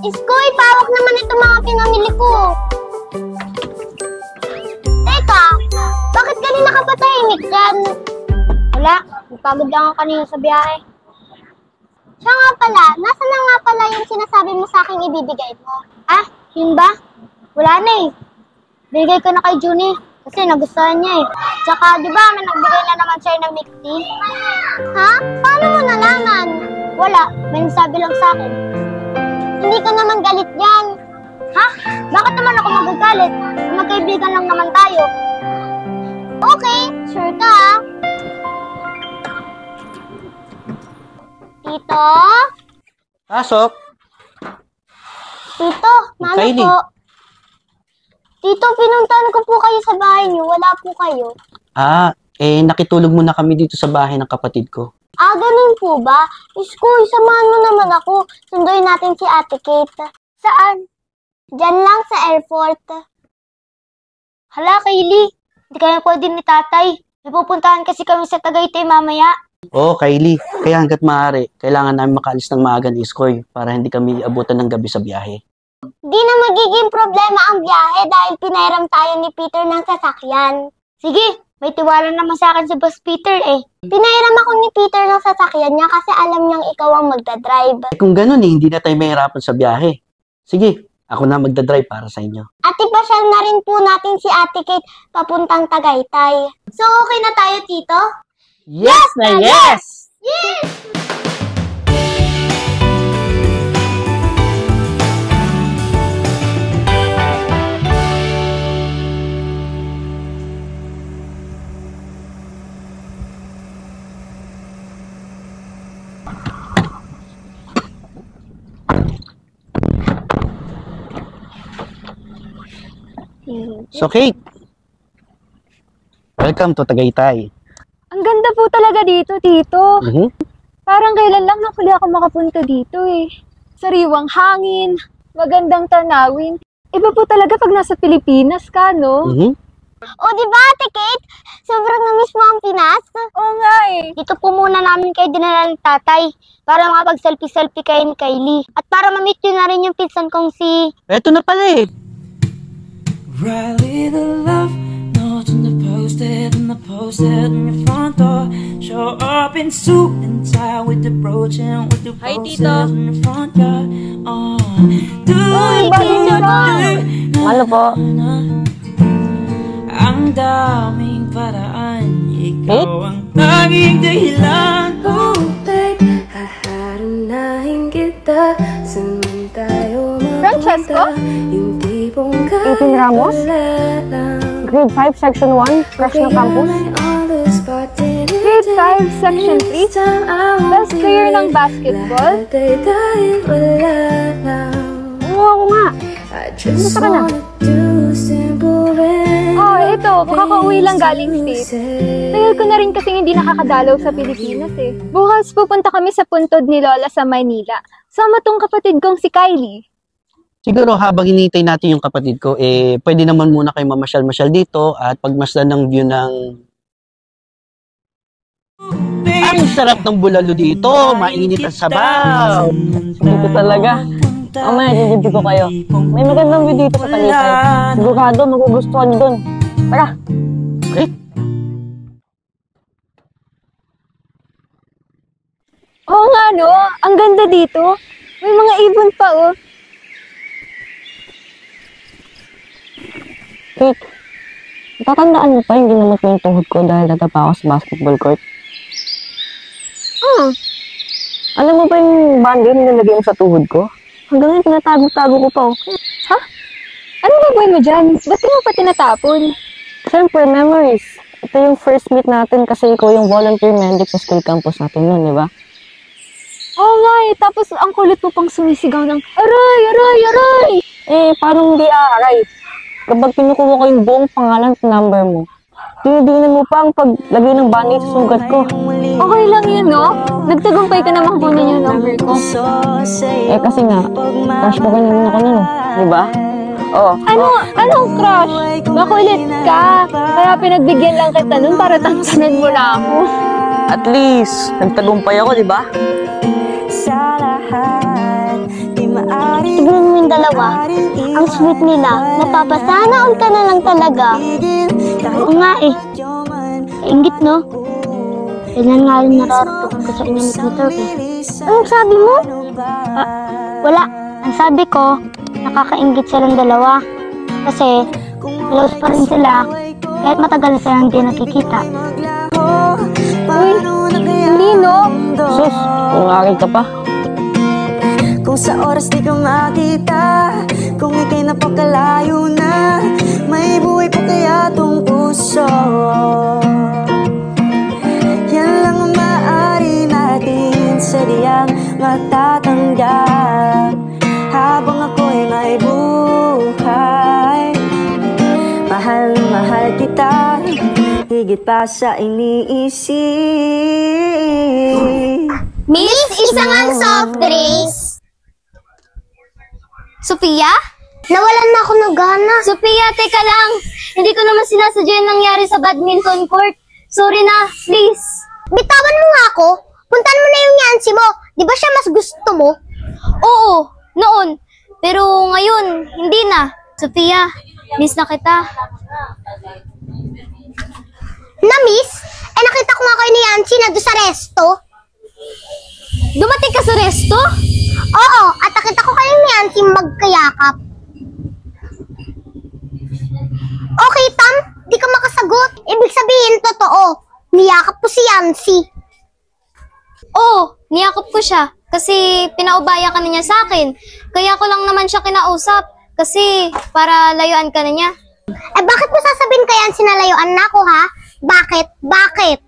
Iskoy, pawak naman itong mga pinamili ko. Teka, bakit kanina ka pa tahimik dyan? Wala, napagod lang ako kanina sa biyahe. Siya nga pala, nasa na nga pala yung sinasabi mo sa akin ibibigay mo? Ah, yun ba? Wala na eh. Binigay ko na kay Junie kasi nagustuhan niya eh. Tsaka, di ba, may nagbigay na naman sa'yo ng milk tea? Ha? Paano mo nalaman? Wala, may nagsabi lang sa akin. Hindi ka naman galit yan. Ha? Bakit naman ako magagalit? Magkaibigan lang naman tayo. Okay, sure ka ha? Tito? Pasok. Tito, mano Kylie. po? Tito, pinuntahan ko po kayo sa bahay niyo. Wala po kayo. Nakitulog muna kami dito sa bahay ng kapatid ko. Ah, ganun po ba? Iskoy, samahan mo naman ako. Sunduin natin si Ate Kate. Saan? Diyan lang sa airport. Hala, Kylie. Hindi kaya pwede ni tatay. May pupuntahan kasi kami sa Tagaytay mamaya. Oo, Kylie. Kaya hanggat maaari, kailangan namin makaalis ng maaga ni Iskoy para hindi kami abutan ng gabi sa biyahe. Di na magiging problema ang biyahe dahil pinairam tayo ni Peter ng sasakyan. Sige, may tiwala naman sa akin si Boss Peter eh. Pinairam ako ni Peter ng sasakyan niya kasi alam niyang ikaw ang magdadrive. Kung ganun hindi na tayo mahirapan sa biyahe. Sige, ako na magdadrive para sa inyo. At ipasyal na rin po natin si Ate Kate papuntang Tagaytay. So okay na tayo, Tito? Yes na yes! Yes! So Kate, welcome to Tagaytay. Ang ganda po talaga dito, Tito. Mhm. Parang kailan lang nakuli ako makapunta dito eh. Sariwang hangin, magandang tanawin. Iba po talaga pag nasa Pilipinas ka, no? Mhm. O diba, Ate Kate? Sobrang namiss mo ang Pinas. Oo nga eh. Dito po muna namin kayo dinala ng tatay para makapag-selfie-selfie kayo ni Kylie. At para ma-meet nyo na rin yung pinsan kong si... Eto na pala eh. Riley the love notes on the post-it on your front door. Show up in suit and tie with the brooch and with the Hi, roses Tito. in your front yard. Ano po? Ang daming paraan, ikaw ang tanging dahilan. Oh, babe, haharunahin kita. Saan man tayo Francesco? Yung tipong 18 Ramos? Grade 5, Section 1, Crush na Campus. Grade 5, Section 3, Best Player ng Basketball. Oo, ako nga. Gusto ka na? Oh, ito, kakauwi lang galing States. Tagal ko na rin kasing hindi nakakadalaw sa Pilipinas eh. Bukas pupunta kami sa puntod ni Lola sa Manila. Sama tong kapatid kong si Kylie. Siguro habang hinihintay natin yung kapatid ko, pwede naman muna kayo mamasyal-masyal dito at pagmasdan ng view ng... Ang sarap ng bulalo dito! Mainit ang sabaw! Dito talaga. Mamaya, didibig ko kayo. May magandang view dito sa Tagaytay. Sigurado, magugustuhan nyo dun. Tara! Okay. Oo nga no, ang ganda dito. May mga ibon pa oh. Kate, natatandaan mo pa yung ginamot mo yung tuhod ko dahil natapa ako sa basketball court? Alam mo ba yung bando yung nilagay mo sa tuhod ko? Hanggang ngayon, tinatago-tago ko pa. Ha? Ano gagawin mo dyan? Ba't di mo pa tinatapon? Siyempre, memories. Ito yung first meet natin kasi ikaw yung volunteer medic sa school campus natin nun, di ba? Oo nga eh, tapos ang kulit mo pang sumisigaw ng aray, aray, aray! Paano hindi aaray? Kapag kinukuha ko yung buong pangalan at number mo, dinidinan mo pa ang paglagay ng bandage sa sugat ko. Okay lang yun, no? Nagtagumpay ka namang kunin yung number ko. Kasi nga, crush mo ka naman ako nun, di ba? Anong crush? Makulit ka. Kaya pinagbigyan lang kita nun para tantanan mo na ako. At least, nagtagumpay ako, di ba? sa lahat, di maaari Tignan silang dalawa. Ang sweet nila. Napapasana all ka na lang talaga. Oo nga eh. Kaingit, no? Ganyan nga rin nararating ko sa inyo ni Peter eh. Anong sabi mo? Wala. Ang sabi ko, nakakaingit silang dalawa. Kasi, close pa rin sila kahit matagal na silang hindi nakikita. Uy, hindi no. Sus, kung akin ka pa. Kung sa oras di ka makita, kung ika'y napakalayo na, may buhay pa kaya tong puso. Yan lang ang maaari natin sa diyang matatanggap. Habang ako'y may buhay, mahal na mahal kita, higit pa sa iniisip. Miss, isang ang soft drinks. Sophia? Nawalan na ako ng gana. Sophia, teka lang. Hindi ko naman sinasadya yung nangyari sa badminton court. Sorry na, please. Bitawan mo nga ako. Puntan mo na yung Yancy mo. Di ba siya mas gusto mo? Oo, noon. Pero ngayon, hindi na. Sophia, miss na kita. Na-miss? Eh, nakita ko nga kayo ni Yancy na doon sa resto. Dumating ka sa resto? Oo, at nakita ko kayo ni Yancy magkayakap. Okay, Tom, di ka makasagot. Ibig sabihin, totoo. Niyakap ko si Yancy. Oo, niyakap ko siya. Kasi pinaubaya ka na niya sa akin. Kaya ko lang naman siya kinausap. Kasi para layuan ka na niya. Eh, bakit mo sasabihin kay Yancy na layuan na ako, ha? Bakit? Bakit?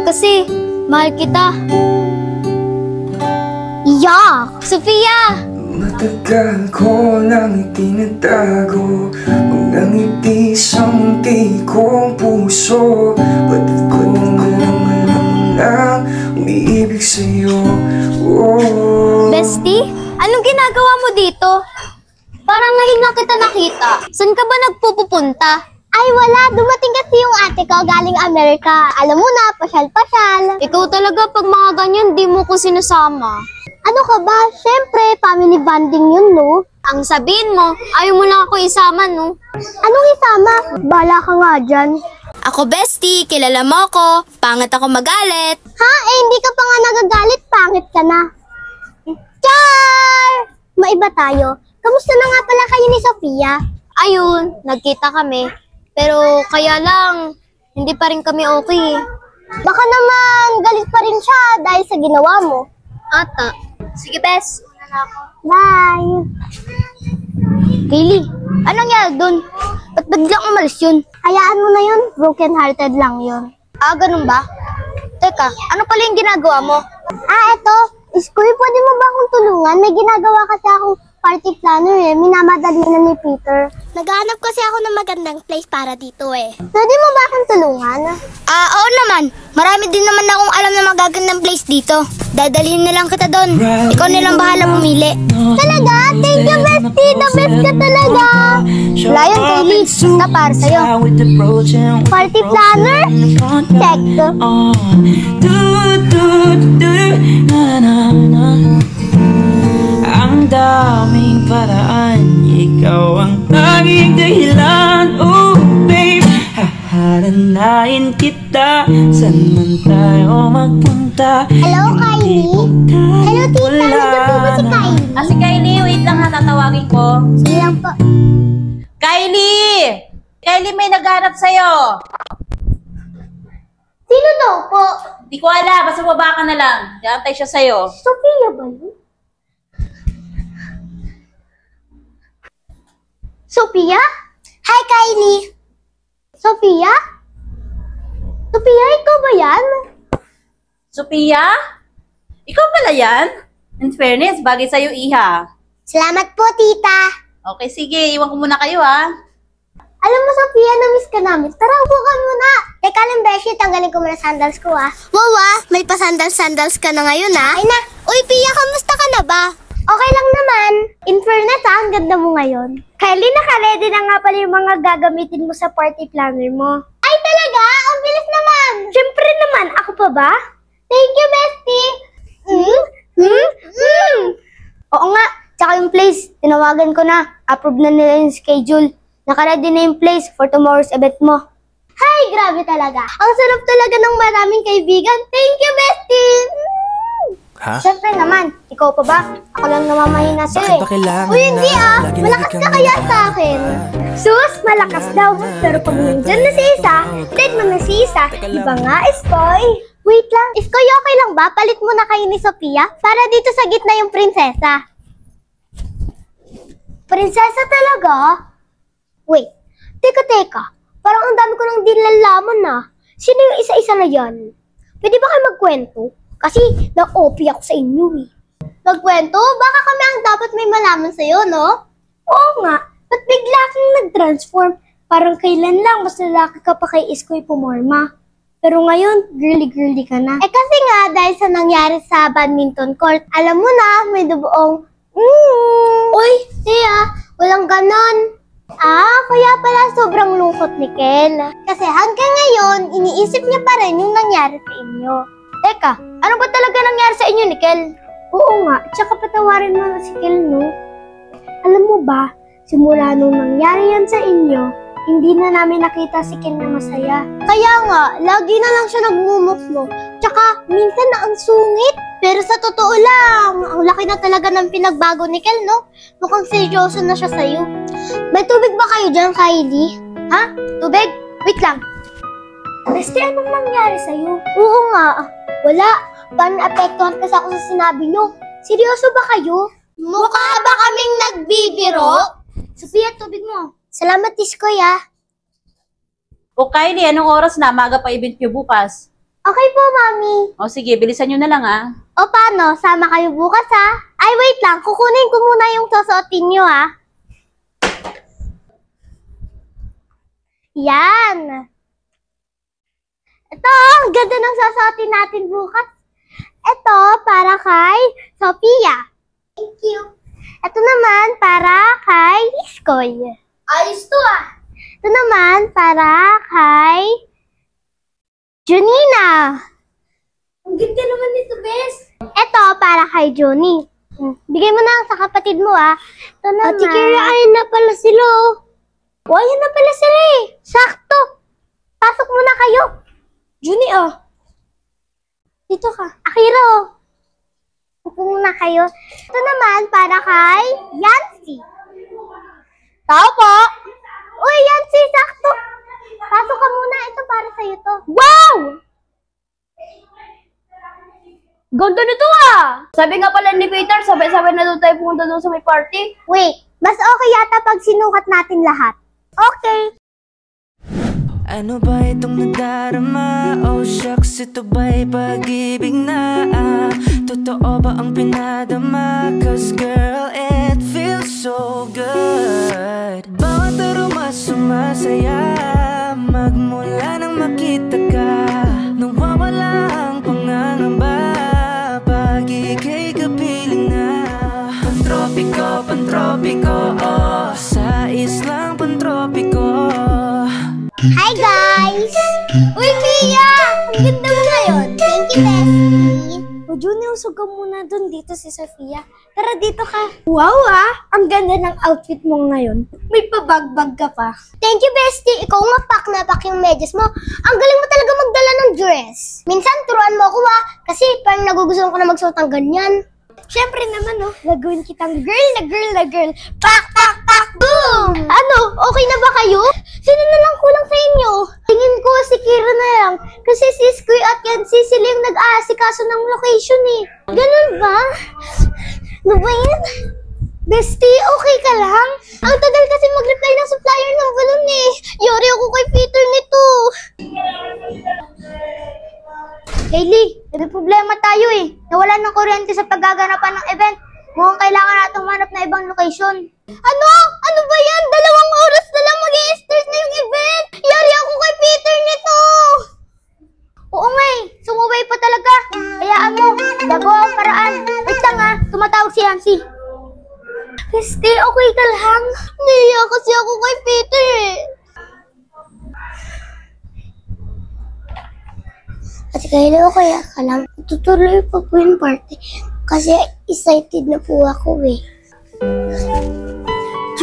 Kasi mahal kita. Yuck! Sophia! Matagal ko nang itinatago ang nangiti sa munti kong puso. Ba't ko alam na umiibig sa'yo? Bestie, anong ginagawa mo dito? Parang ngayon nga kita nakita. Saan ka ba nagpupunta? Ay wala, dumating kasi yung ate ko galing Amerika. Alam mo na, pasyal-pasyal. Ikaw talaga pag mga ganyan, di mo ko sinasama. Ano ka ba? Siyempre, family bonding yun, no? Ang sabihin mo, ayaw mo lang ako isama, no? Anong isama? Bala ka nga dyan. Ako, bestie. Kilala mo ako. Pangit ako magalit. Ha? Eh, hindi ka pa nga nagagalit. Pangit ka na. Char! Maiba tayo. Kamusta na nga pala kayo ni Sophia? Ayun, nagkita kami. Pero kaya lang, hindi pa rin kami okay. Baka naman galit pa rin siya dahil sa ginawa mo. Ata. Sige, bes. Bye! Kaylee, anong nangyari dun? Ba't biglang umalis yun? Hayaan mo na yun. Broken-hearted lang yun. Ah, ganun ba? Teka, ano pala yung ginagawa mo? Ah, eto. Iskoy, pwede mo ba akong tulungan? May ginagawa kasi akong party planner eh. Minamadali na ni Peter. Naghahanap kasi ako ng magandang place para dito eh. Pwede mo ba akong tulungan? Ah, oo naman. Marami din naman akong alam na magagandang place dito. Dadalhin na lang kita doon. Ikaw nilang bahala pumili. Talaga? Thank you, bestie. The best ka talaga. Lion, Kaylee. Basta para sa'yo. Party planner? Check. Ang daming paraan, ikaw ang tanging dahilan. Oh babe, hahalanayin kita, saan man tayo magpunta. Hello, Kylie. Hello, tita. Nandun po ba si Kylie? Si Kylie, wait lang ha, tatawagin ko. Sige lang po. Kylie! Kylie, may naghanap sa'yo. Sino daw po? Di ko alam, basta baba ka na lang. Diantay siya sa'yo. Sophia ba yun? Sophia? Hi, Kylie. Sophia? Sophia, ikaw ba yan? Sophia? Ikaw pala yan? In fairness, bagay sa'yo, Iha. Salamat po, tita. Okay, sige. Iwan ko muna kayo, ha? Alam mo, Sophia, na-miss ka namin. Tara, upukan mo na. Teka lang, Beshi, tanggalin ko muna sandals ko, ah. Wow, may pa-sandals-sandals ka na ngayon, ah. Ay na. Uy, Pia, kamusta ka na ba? Okay lang naman. In fairness, ang ganda mo ngayon. Kylie, naka-ready na nga pala yung mga gagamitin mo sa party planner mo. Ay, talaga? Ang bilis naman. Siyempre naman. Ako pa ba? Thank you, bestie. Oo nga. Tsaka yung place, Tinawagan ko na. Approve na nila yung schedule. Nakaready na yung place for tomorrow's event mo. Hay, grabe talaga. Ang sarap talaga ng maraming kaibigan. Thank you, bestie! Ha? Siyempre naman, ikaw pa ba? Ako lang namamahina sa'yo Bakit ba kailangan Uy, hindi na lagi Malakas kang ka kaya nandyan? sa akin. Sus, malakas daw. Pero pag nandyan na si Isa, date mo na si Isa. Diba nga, Iskoy? Wait lang. Iskoy, okay lang ba? Palit mo na kayo ni Sophia para dito sa gitna yung prinsesa. Prinsesa talaga? Wait. Teka. Parang ang dami ko nang dinlalaman na. Sino yung isa-isa na yan? Pwede ba kayo magkwento? Kasi na-OP ako sa inyo eh. Magkwento? Baka kami ang dapat may malaman sa'yo, no? Oo nga. Ba't bigla kang nag-transform? Parang kailan lang mas lalaki ka pa kay Iskoy pumorma. Pero ngayon, girly-girly ka na. Eh kasi nga, dahil sa nangyari sa badminton court, alam mo na, may dubuong, Uy, Tia, walang ganon. Kaya pala sobrang lungkot ni Kel. Kasi hanggang ngayon, iniisip niya pa rin yung nangyari sa inyo. Teka, ano ba talaga nangyari sa inyo ni Kel? Oo nga, tsaka patawarin mo na si Kel, no? Alam mo ba, simula nung nangyari yan sa inyo, hindi na namin nakita si Kel na masaya. Kaya nga, lagi na lang siya nagmumukmo. Tsaka, minsan na ang sungit. Pero sa totoo lang, ang laki na talaga ng pinagbago ni Kel, no? Mukhang seryoso na siya sa'yo. May tubig ba kayo dyan, Kylie? Ha? Tubig? Wait lang. Bestie, anong nangyari sa'yo? Oo nga. Wala. Paano naapektuhan kasi ako sa sinabi nyo? Seryoso ba kayo? Mukha ba kaming nagbibiro? Sophia, tubig mo. Salamat, Iskoy, O Kylie, anong oras na? Maaga pa event nyo bukas. Okay po, Mami. O sige, bilisan nyo na lang O paano? Sama kayo bukas, Ay, wait lang. Kukunin ko muna yung susuotin nyo, Yan. Ito, ang ganda ng susuotin natin bukas. Ito, para kay Sophia. Thank you. Ito naman, para kay Iskoy. Ayos to, Ito naman, para kay Junina. Ang ganda naman nito, Bes. Ito, para kay Johnny. Bigay mo na sa kapatid mo, Ito naman. Ate Kira, ayun na pala sila, O, ayun na pala sila, Sakto. Pasok muna kayo. Johnny, Dito ka. Akira, Upo muna kayo. Ito naman, para kay Yancy. Tao po. Uy, Yancy, sakto. Pasok ka muna. Ito para sa'yo to. Wow! Ganda nito, Sabi nga pala ni Peter, sabay-sabay na doon tayo pumunta doon sa may party. Wait, mas okay yata pag sinukat natin lahat. Okay. Ano ba itong nadarama? Oh shucks, ito ba'y pag-ibig na? Totoo ba ang pinadama? Cause girl, it feels so good. Bawat aroma sumasaya, magmula nang makita ka. Nawawala ang pangangamba, pag ika'y kapiling na. Pantropiko, sa islang pantropiko. Hi, guys! Uy, Mia! Ang ganda mo ngayon. Thank you, Bessie. O, Juni, usog ka muna dun dito si Sophia. Tara, dito ka. Wow, Ang ganda ng outfit mo ngayon. May pabagbag ka pa. Thank you, Bestie. Ikaw nga pak na pak yung medyas mo. Ang galing mo talaga magdala ng dress. Minsan, turuan mo ako, Kasi parang nagugustuhan ko na magsuot ng ganyan. Siyempre naman, gagawin kitang girl na girl na girl. Pak, pak, pak, boom! Ano? Okay na ba kayo? Sino na lang kulang sa inyo? Tingin ko si Kira na lang. Kasi si Iskoy at Yancy sila yung nag-aasikaso ng location, Ganun ba? Ano ba yan? Bestie, okay ka lang? Ang tagal kasi mag-reply ng supplier ng balon, Yari ako kay Peter nito. Hailey, may problema tayo, Nawala ng kuryente sa paggaganapan ng event. Mukhang kailangan natin humanap na ibang location. Ano? Ano ba yan? 2 oras na lang mag-i-start na yung event. Yari ako kay Peter nito. Oo nga, sumubay pa talaga. Hayaan mo, gagawa ang paraan. Wait lang, tumatawag si Yancy. Christy, okay ka lang? Naiya kasi ako kay Peter, At kaya kaya ka lang, tutuloy pa po yung party kasi excited na po ako,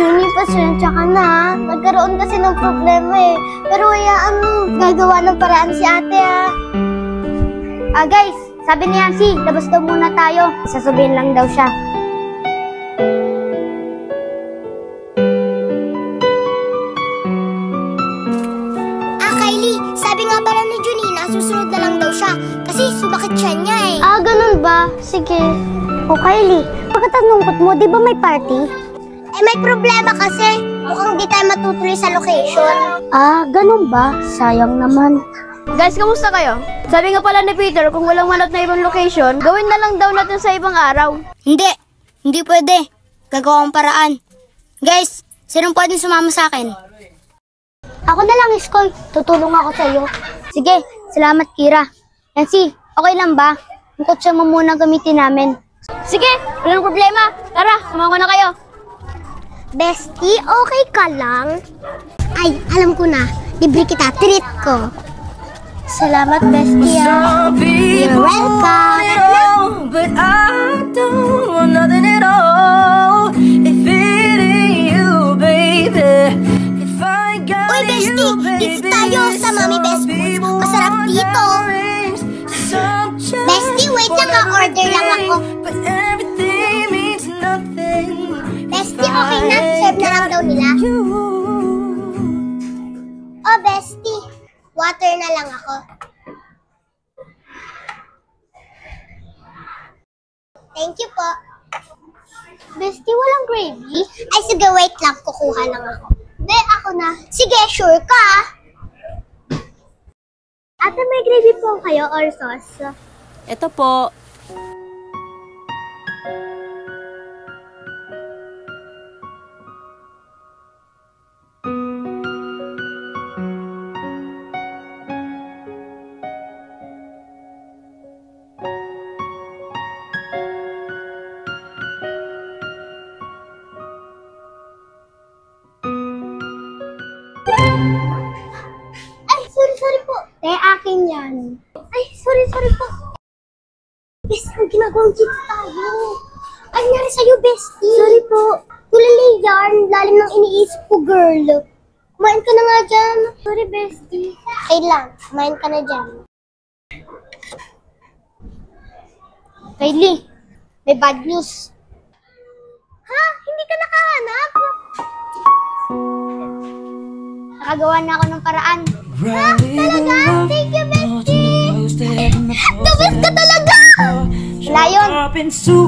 Junie, pasensya ka na. Nagkaroon kasi ng problema eh. Pero hayaan mo, gagawa ng paraan si ate guys, sabi ni Yancy, labas daw muna tayo. Sasabihin lang daw siya. Kylie, sabi nga pala ni Junie na susunod na lang daw siya. Kasi sumakit siya niya eh. Ganun ba? Sige. Kylie, bakit ang lungkot mo? Di ba may party? May problema kasi. Mukhang di tayo matutuloy sa location. Ganun ba? Sayang naman. Guys, kamusta kayo? Sabi nga pala ni Peter, kung walang manat na ibang location, gawin na lang daw natin sa ibang araw. Hindi pwede. Gagawa ang paraan. Guys, sinong pwedeng sumama sa akin? Ako na lang, Iskoy. Tutulong ako sa iyo. Sige, salamat, Kira. Yancy, okay lang ba? Ang kotse mo muna gamitin namin. Sige, walang problema. Tara, sumama na kayo. Bestie, okay ka lang? Ay, alam ko na. Libre kita, treat ko. Salamat, Bestie. You're welcome. But I don't want nothing at all. If it ain't you, baby. If I got Uy, Bestie, dito tayo sa Mami Best Foods. Masarap dito. Bestie, wait lang ha. Order lang ako. But everything means nothing. Bestie, okay na. Serve na lang daw nila. Oh, Bestie. Water na lang ako. Thank you po. Bestie, walang gravy? Ay, sige, wait lang. Kukuha lang ako. Hindi, ako na. Sige, sure ka. Ate, may gravy po kayo or sauce? Ito po. Ay, sorry po. Akin yan. Ay, sorry po. Best, ang ginagawang dito tayo. Ay, nangyari sa'yo, bestie. Sorry po. Tulali yan. Lalim ng iniisip ko, girl. Kumain ka na nga dyan. Sorry, bestie. Okay lang. Kumain ka na dyan. Kylie, may bad news. Ha? Hindi ka nakahanap? Nakagawa na ako ng paraan. Ha? Talaga? Thank you, bestie! The best ka talaga! Wala yun.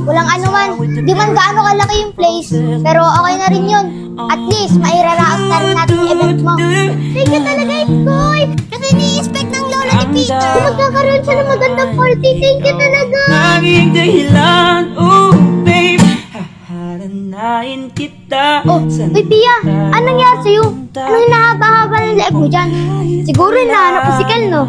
Walang anuman. Di man gaano kalaki yung place. Pero okay na rin yun. At least, mairaraos na rin natin yung event mo. Thank you talaga, Iskoy! Kasi ni-expect ng lola ni Peter. Magkakaroon siya ng magandang party. Thank you talaga! Naging dahilan, oh babe. Hahanain kita. Uy, Pia! Anong nangyari sa'yo? Anong hinahaba-haba ng leeg mo dyan? Siguro hinahanap ko si Kel, no?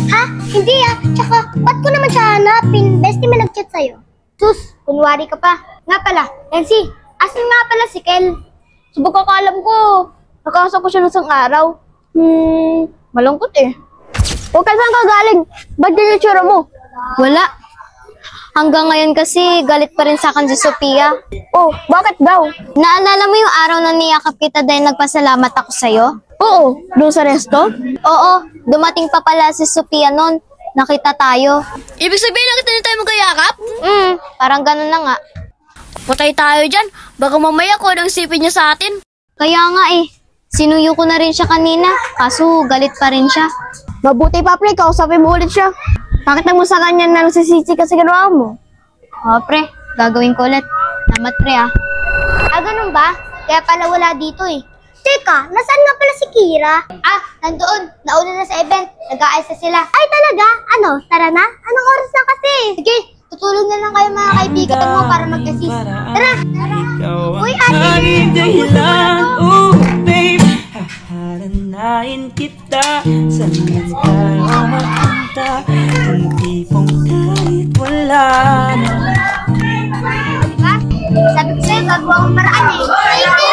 Ha? Hindi Tsaka, ba't ko naman siya hanapin? Bestie, may nag-chat sa'yo. Sus, kunwari ka pa. Nga pala, Nancy, asan nga pala si Kel? Subok alam ko. Nakasa ko siya ng isang araw. Malungkot eh. O, saan ka galing? Ba't yung itsura mo? Wala. Hanggang ngayon kasi galit pa rin sa akin si Sophia. Oh, bakit daw? Naalala mo yung araw na niyakap kita dahil nagpasalamat ako sa'yo? Oo, doon sa resto? Oo, dumating pa pala si Sophia noon. Nakita tayo. Ibig sabihin nakita na tayo magkayakap? Parang ganun na nga. Patay tayo dyan. Baka mamaya ko nang sipin niya sa atin. Kaya nga sinuyo ko na rin siya kanina. Kaso galit pa rin siya. Mabuti pa, pre, kausapin mo ulit siya. Pakita mo sa kanya na nagsisisi kasi ginawa mo. Oo, pre. Gagawin ko ulit. Salamat, pre, Ganun ba? Kaya pala wala dito eh. Teka, nasaan nga pala si Kira? Nandoon. Nauna na sa event. Nag-aayos na sila. Ay, talaga? Ano? Tara na? Anong oras na kasi? Sige, tutulong na lang kayo mga kaibigan mo para mag-assist. Tara! Uy, ate! Naging dahilan, oh babe. Hahanain kita. Saan tayo mapunta? Kung tipong kahit wala na. Diba? Sabi ko sa'yo, gagawa akong paraan eh. Thank you!